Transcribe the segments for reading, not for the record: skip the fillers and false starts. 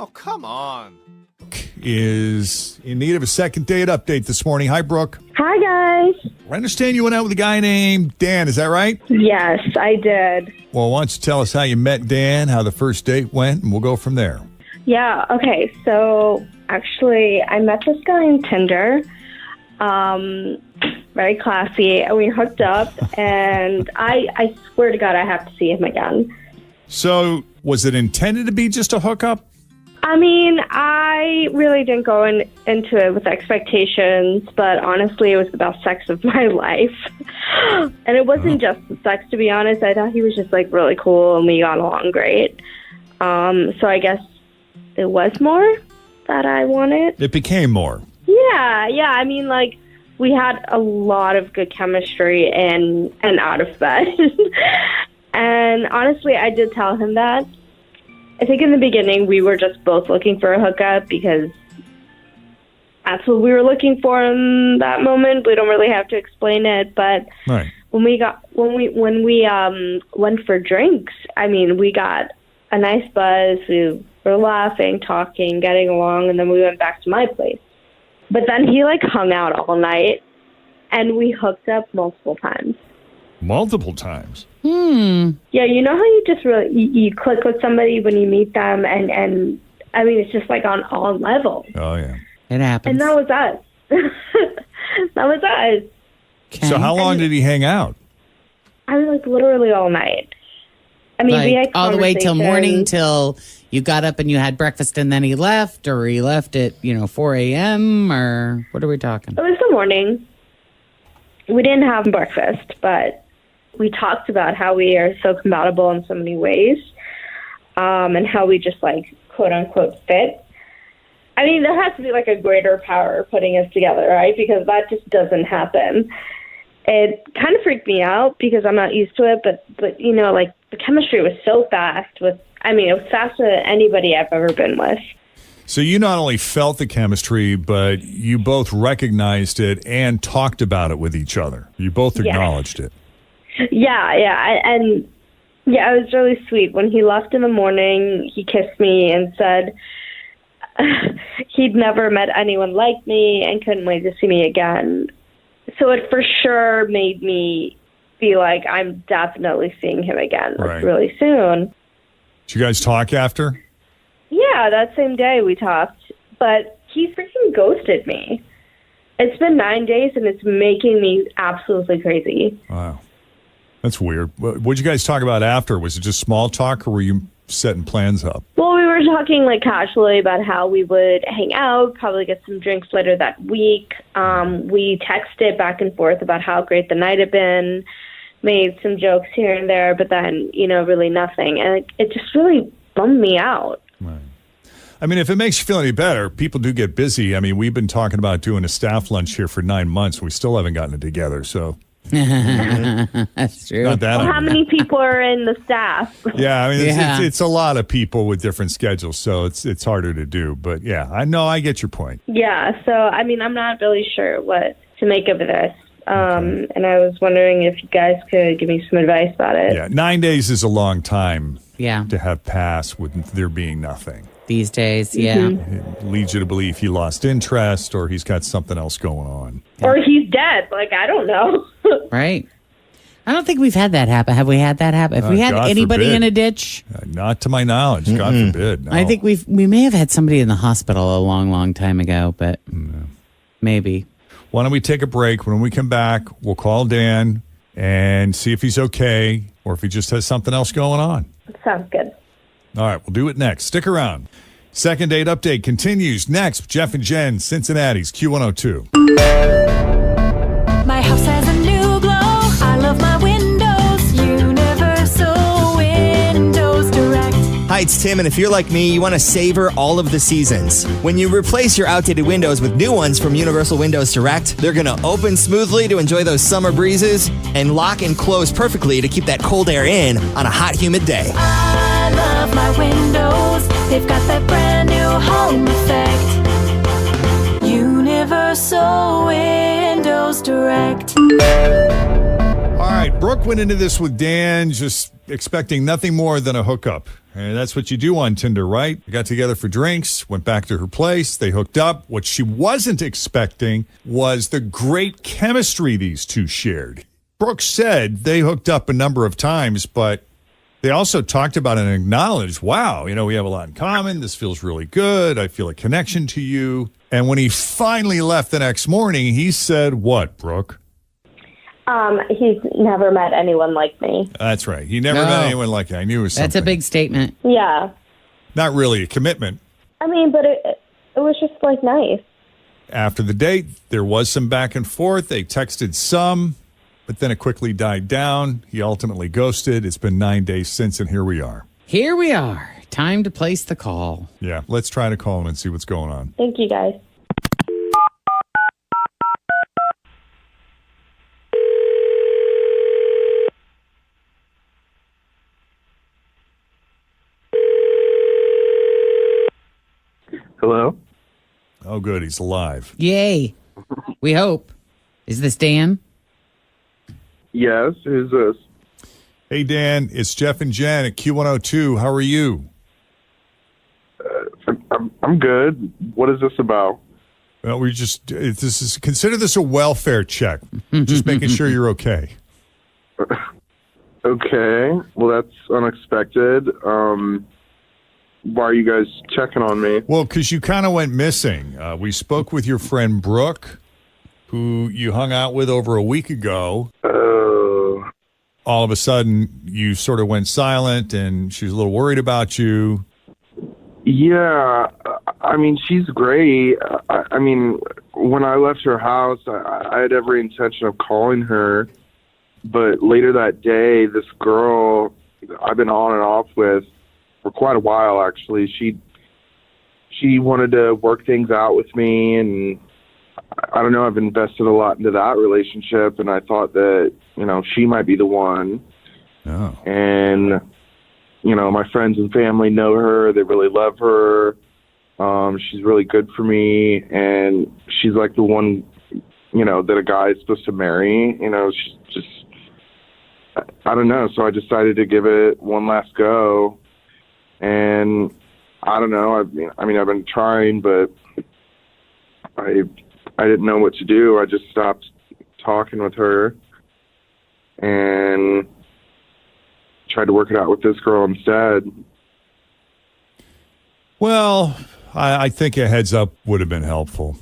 Oh, come on. Is in need of a second date update this morning. Hi, Brooke. Hi, guys. I understand you went out with a guy named Dan. Is that right? Yes, I did. Well, why don't you tell us how you met Dan, how the first date went, and we'll go from there. Yeah, okay. So, actually, I met this guy on Tinder. Very classy. And we hooked up, and I swear to God, I have to see him again. So, was it intended to be just a hookup? I mean, I really didn't go into it with expectations, but honestly, it was the best sex of my life. And it wasn't just the sex, to be honest. I thought he was just, like, really cool, and we got along great. So I guess it was more that I wanted. It became more. Yeah. I mean, like, we had a lot of good chemistry and out of bed. And honestly, I did tell him that. I think in the beginning, we were just both looking for a hookup because that's what we were looking for in that moment. We don't really have to explain it, but Right. when we went for drinks, I mean, we got a nice buzz. We were laughing, talking, getting along, and then we went back to my place. But then he, like, hung out all night, and we hooked up multiple times. Multiple times? Yeah, you know how you just really, you click with somebody when you meet them, and I mean, it's just, like, on all levels. Oh, yeah. It happens. And that was us. That was us. Okay. So how long did he hang out? I was, like, literally all night. I mean, we had Like all the way till morning, conversations. till you got up and you had breakfast and then he left, or he left at, 4 a.m., or what are we talking? It was the morning. We didn't have breakfast, but we talked about how we are so compatible in so many ways, and how we just, like, quote unquote fit. I mean, there has to be, like, a greater power putting us together, right? Because that just doesn't happen. It kind of freaked me out because I'm not used to it, but like, the chemistry was so fast. It was faster than anybody I've ever been with. So you not only felt the chemistry, but you both recognized it and talked about it with each other. You both acknowledged it. Yeah, and it was really sweet. When he left in the morning, he kissed me and said he'd never met anyone like me and couldn't wait to see me again. So it for sure made me feel like I'm definitely seeing him again really soon. Did you guys talk after? Yeah, that same day we talked, but he freaking ghosted me. It's been 9 days, and it's making me absolutely crazy. Wow. That's weird. What did you guys talk about after? Was it just small talk, or were you setting plans up? Well, we were talking, like, casually about how we would hang out, probably get some drinks later that week. We texted back and forth about how great the night had been, made some jokes here and there, but then, really nothing. And it just really bummed me out. Right. I mean, if it makes you feel any better, people do get busy. I mean, we've been talking about doing a staff lunch here for 9 months. We still haven't gotten it together, so. That's true. Not that. Well, how many people are in the staff? Yeah, I mean, it's a lot of people with different schedules, so it's harder to do. But yeah, I get your point. Yeah, so, I mean, I'm not really sure what to make of this. And I was wondering if you guys could give me some advice about it. Yeah, 9 days is a long time Yeah. to have passed with there being nothing. These days, yeah. It leads you to believe he lost interest or he's got something else going on. Or he's dead. Like, I don't know. Right. I don't think we've had that happen. Have we had that happen? Have we had God anybody forbid. in a ditch? Not to my knowledge. God forbid. No. I think we may have had somebody in the hospital a long, long time ago, but maybe. Why don't we take a break? When we come back, we'll call Dan and see if he's okay or if he just has something else going on. Sounds good. All right, we'll do it next. Stick around. Second date update continues next. Jeff and Jenn, Cincinnati's Q102. My house has a new glow. I love my windows. Universal Windows Direct. Hi, it's Tim, and if you're like me, you want to savor all of the seasons. When you replace your outdated windows with new ones from Universal Windows Direct, they're going to open smoothly to enjoy those summer breezes and lock and close perfectly to keep that cold air in on a hot, humid day. I love my windows. They've got that brand new home effect. Universal Windows Direct. All right, Brooke went into this with Dan, just expecting nothing more than a hookup. And that's what you do on Tinder, right? They got together for drinks, went back to her place, they hooked up. What she wasn't expecting was the great chemistry these two shared. Brooke said they hooked up a number of times, but they also talked about and acknowledged, wow, we have a lot in common. This feels really good. I feel a connection to you. And when he finally left the next morning, he said, what, Brooke? He's never met anyone like me. That's right. He never met anyone like that. I knew it was something. That's a big statement. Yeah. Not really a commitment. I mean, but it was just like nice. After the date, there was some back and forth. They texted some, but then it quickly died down. He ultimately ghosted. It's been 9 days since, and here we are. Here we are. Time to place the call. Yeah, let's try to call him and see what's going on. Thank you, guys. Hello? Oh, good. He's alive. Yay. We hope. Is this Dan? Yes, who's this? Hey, Dan, it's Jeff and Jenn at Q102. How are you? I'm good. What is this about? Well, consider this a welfare check. Just making sure you're okay. Okay. Well, that's unexpected. Why are you guys checking on me? Well, because you kind of went missing. We spoke with your friend Brooke, who you hung out with over a week ago. Oh. All of a sudden, you sort of went silent, and she was a little worried about you. Yeah. I mean, she's great. I mean, when I left her house, I had every intention of calling her. But later that day, this girl I've been on and off with for quite a while, actually. She wanted to work things out with me, and I don't know, I've invested a lot into that relationship, and I thought that, she might be the one. Oh. And, my friends and family know her. They really love her. She's really good for me, and she's like the one, that a guy is supposed to marry. She's just, I don't know. So I decided to give it one last go. And I don't know. I mean, I've been trying, but I didn't know what to do. I just stopped talking with her and tried to work it out with this girl instead. Well, I think a heads up would have been helpful.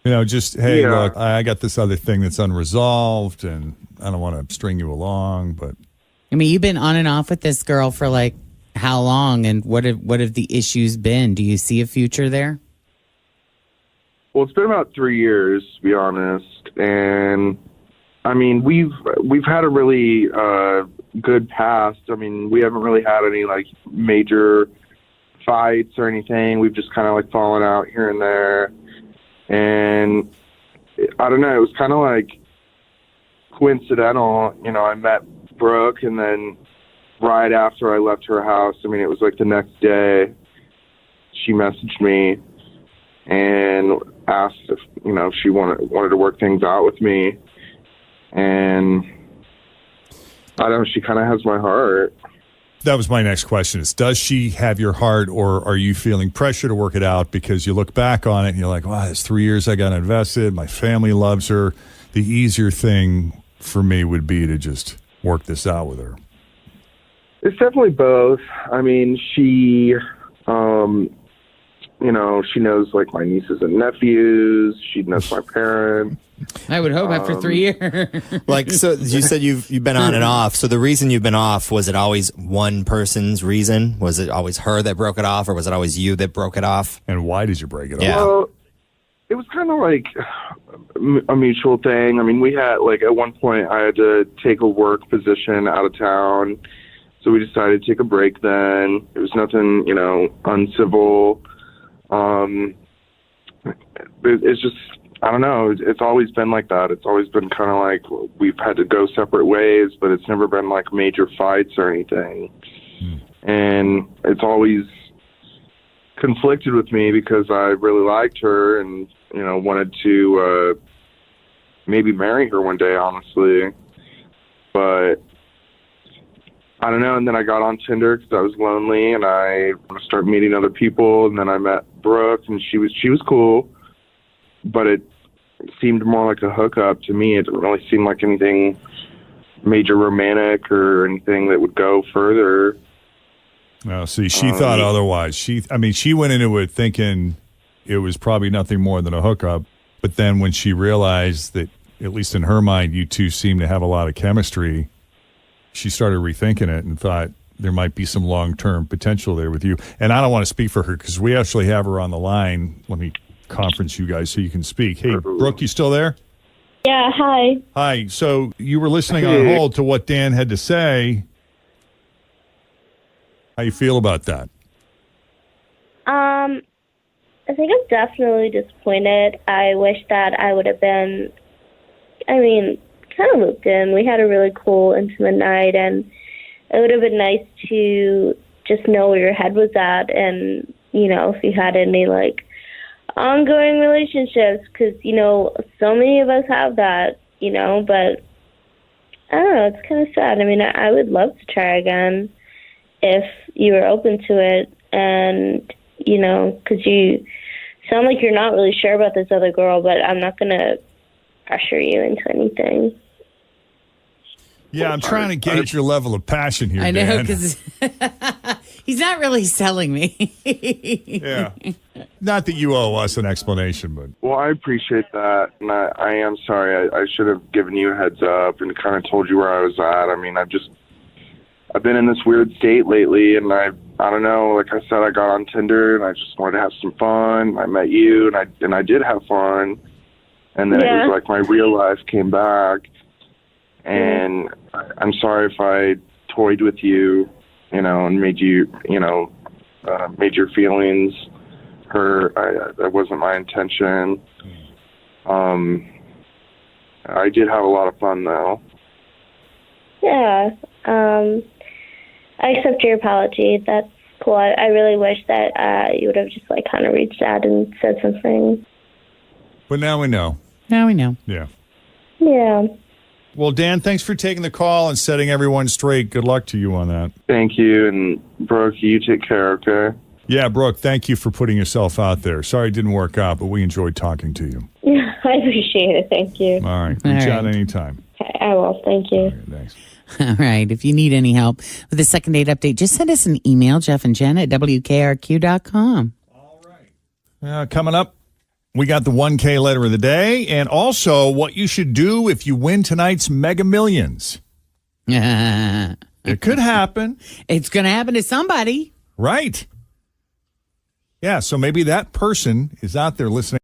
Just, hey, Yeah. Look, I got this other thing that's unresolved, and I don't want to string you along, but... I mean, you've been on and off with this girl for like how long, and what have the issues been? Do you see a future there? Well, it's been about 3 years, to be honest, and I mean, we've had a really good past. I mean, we haven't really had any like major fights or anything. We've just kind of like fallen out here and there, and I don't know. It was kind of like coincidental. I met Brooke, and then right after I left her house, I mean, it was like the next day, she messaged me and asked if, she wanted to work things out with me. And I don't know, she kind of has my heart. That was my next question is, does she have your heart, or are you feeling pressure to work it out because you look back on it and you're like, wow, it's 3 years I got invested. My family loves her. The easier thing for me would be to just work this out with her. It's definitely both. I mean, she, she knows like my nieces and nephews. She knows my parents. I would hope after 3 years. So you said you've been on and off. So the reason you've been off, was it always one person's reason? Was it always her that broke it off, or was it always you that broke it off? And why did you break it Yeah. off? Well, it was kind of like a mutual thing. I mean, we had like at one point I had to take a work position out of town. So we decided to take a break then. It was nothing, uncivil. It's just, I don't know. It's always been like that. It's always been kind of like we've had to go separate ways, but it's never been like major fights or anything. And it's always conflicted with me because I really liked her and, wanted to maybe marry her one day, honestly. But I don't know. And then I got on Tinder because I was lonely, and I started meeting other people. And then I met Brooke, and she was cool, but it seemed more like a hookup to me. It didn't really seem like anything major romantic or anything that would go further. Well, see, she thought otherwise. She went into it thinking it was probably nothing more than a hookup. But then when she realized that, at least in her mind, you two seem to have a lot of chemistry, she started rethinking it and thought there might be some long-term potential there with you. And I don't want to speak for her because we actually have her on the line. Let me conference you guys so you can speak. Hey, Brooke, you still there? Yeah, hi. Hi. So you were listening on hold to what Dan had to say. How you feel about that? I think I'm definitely disappointed. I wish that I would have been, kind of looped in. We had a really cool, intimate night, and it would have been nice to just know where your head was at and, if you had any, ongoing relationships, because, so many of us have that, but I don't know, it's kind of sad. I would love to try again if you were open to it, and, because you sound like you're not really sure about this other girl, but I'm not going to pressure you into anything. Yeah, I'm trying to gauge your level of passion here, I know, Dan. because he's not really selling me. Yeah. Not that you owe us an explanation, but... Well, I appreciate that, and I am sorry. I should have given you a heads up and kind of told you where I was at. I've been in this weird state lately, and I don't know. Like I said, I got on Tinder, and I just wanted to have some fun. I met you, and I did have fun, and then it was like my real life came back, and I'm sorry if I toyed with you, and made you, made your feelings hurt. That wasn't my intention. I did have a lot of fun, though. Yeah, I accept your apology. That's cool. I really wish that you would have just kind of reached out and said something. But now we know. Now we know. Yeah. Yeah. Well, Dan, thanks for taking the call and setting everyone straight. Good luck to you on that. Thank you, and Brooke, you take care, okay? Yeah, Brooke, thank you for putting yourself out there. Sorry it didn't work out, but we enjoyed talking to you. Yeah, I appreciate it. Thank you. All right. All Reach right. out anytime. Okay, I will. Thank you. Okay, thanks. All right. If you need any help with the second date update, just send us an email, Jeff and Jenn at WKRQ.com. Coming up, we got the 1K letter of the day and also what you should do if you win tonight's Mega Millions. It could happen. It's going to happen to somebody. Right. Yeah, so maybe that person is out there listening.